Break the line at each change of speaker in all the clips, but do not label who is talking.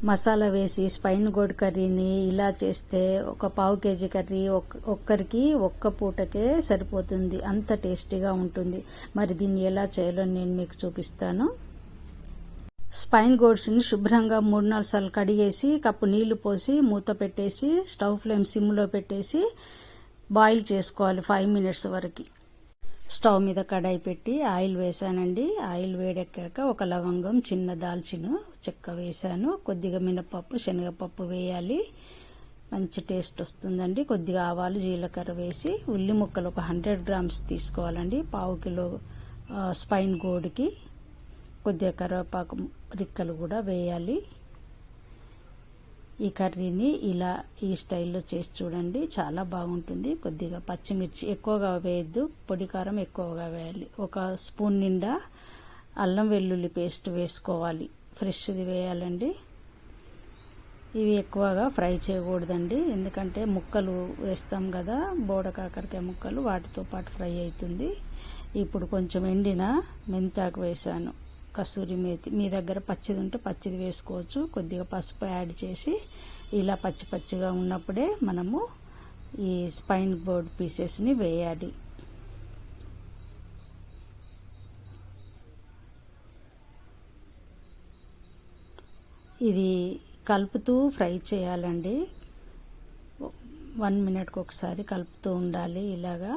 మసాలా వేసి spine gourd కర్రీని ఇలా చేస్తే ఒక పావు కేజీ కర్రీ ఒక్కరికి ఒక్క పూటకే సరిపోతుంది. అంత టేస్టీగా ఉంటుంది. మరి దీన్ని ఎలా చేయాలో నేను మీకు చూపిస్తాను. స్పైన్ గోడ్స్ని శుభ్రంగా 3-4 సార్లు కడిగేసి కప్పు నీళ్లు పోసి మూత పెట్టేసి స్టవ్ ఫ్లేమ్ సిమ్లో పెట్టేసి బాయిల్ చేసుకోవాలి 5 మినిట్స్ వరకు. స్టవ్ మీద కడాయి పెట్టి ఆయిల్ వేసానండి. ఆయిల్ వేడెక్కాక ఒక లవంగం, చిన్న దాల్చిన చెక్క వేసాను. కొద్దిగా మినపప్పు, శనగపప్పు వేయాలి. మంచి టేస్ట్ వస్తుందండి. కొద్దిగా ఆవాలు, జీలకర్ర వేసి ఉల్లి ముక్కలు ఒక 100 గ్రామ్స్ తీసుకోవాలండి. పావు కిలో స్పైన్ గోడ్కి. కొద్దిగా కరివేపాకు రిక్కలు కూడా వేయాలి. ఈ కర్రీని ఇలా ఈ స్టైల్లో చేసి చూడండి, చాలా బాగుంటుంది. కొద్దిగా పచ్చిమిర్చి ఎక్కువగా వేయద్దు, పొడి కారం ఎక్కువగా వేయాలి. ఒక స్పూన్ నిండా అల్లం వెల్లుల్లి పేస్ట్ వేసుకోవాలి. ఫ్రెష్ది వేయాలండి. ఇవి ఎక్కువగా ఫ్రై చేయకూడదండి, ఎందుకంటే ముక్కలు వేస్తాం కదా, బోడ కాకరకాయ ముక్కలు, వాటితో పాటు ఫ్రై అవుతుంది. ఇప్పుడు కొంచెం ఎండిన మెంతాకు వేసాను. కసూరి మేతి, మీ దగ్గర పచ్చిది ఉంటే పచ్చిది వేసుకోవచ్చు. కొద్దిగా పసుపు యాడ్ చేసి ఇలా పచ్చి పచ్చిగా ఉన్నప్పుడే మనము ఈ స్పైన్ గోడ్ పీసెస్ని వేయాలి. ఇది కలుపుతూ ఫ్రై చేయాలండి. 1 మినిట్కి ఒకసారి కలుపుతూ ఉండాలి. ఇలాగా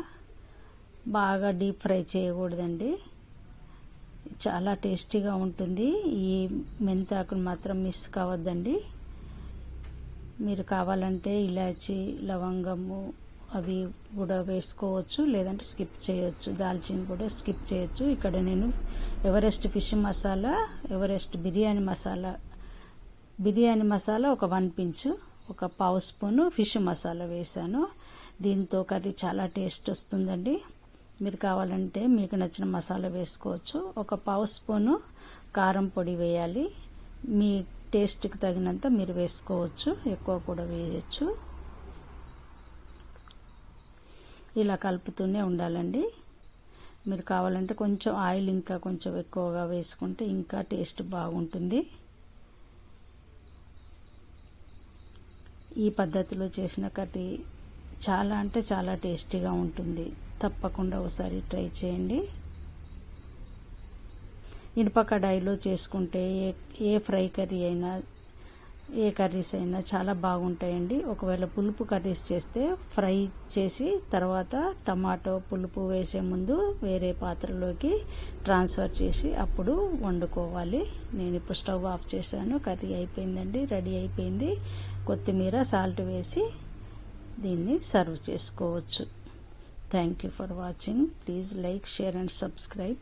బాగా డీప్ ఫ్రై చేయకూడదండి. చాలా టేస్టీగా ఉంటుంది. ఈ మెంతాకును మాత్రం మిస్ కావద్దండి. మీరు కావాలంటే ఇలాచి, లవంగము అవి కూడా వేసుకోవచ్చు, లేదంటే స్కిప్ చేయొచ్చు. దాల్చిన కూడా స్కిప్ చేయొచ్చు. ఇక్కడ నేను Everest fish masala, Everest biryani masala ఒక 1 పించు, ఒక పావు స్పూను ఫిష్ మసాలా వేసాను. దీంతో కర్రీ చాలా టేస్ట్ వస్తుందండి. మీరు కావాలంటే మీకు నచ్చిన మసాలా వేసుకోవచ్చు. ఒక పావు స్పూను కారం పొడి వేయాలి. మీ టేస్ట్కి తగినంత మీరు వేసుకోవచ్చు, ఎక్కువ కూడా వేయచ్చు. ఇలా కలుపుతూనే ఉండాలండి. మీరు కావాలంటే కొంచెం ఆయిల్ ఇంకా కొంచెం ఎక్కువగా వేసుకుంటే ఇంకా టేస్ట్ బాగుంటుంది. ఈ పద్ధతిలో చేసిన కర్రీ చాలా అంటే చాలా టేస్టీగా ఉంటుంది. తప్పకుండా ఒకసారి ట్రై చేయండి. ఇనుప కడాయిలో చేసుకుంటే ఏ ఫ్రై కర్రీ అయినా, ఏ కర్రీస్ అయినా చాలా బాగుంటాయండి. ఒకవేళ పులుపు కర్రీస్ చేస్తే ఫ్రై చేసి తర్వాత టమాటో పులుపు వేసే ముందు వేరే పాత్రలోకి ట్రాన్స్ఫర్ చేసి అప్పుడు వండుకోవాలి. నేను ఇప్పుడు స్టవ్ ఆఫ్ చేశాను. కర్రీ అయిపోయిందండి, రెడీ అయిపోయింది. కొత్తిమీర, సాల్ట్ వేసి దీన్ని సర్వ్ చేసుకోవచ్చు. Thank you for watching. Please like, share and subscribe.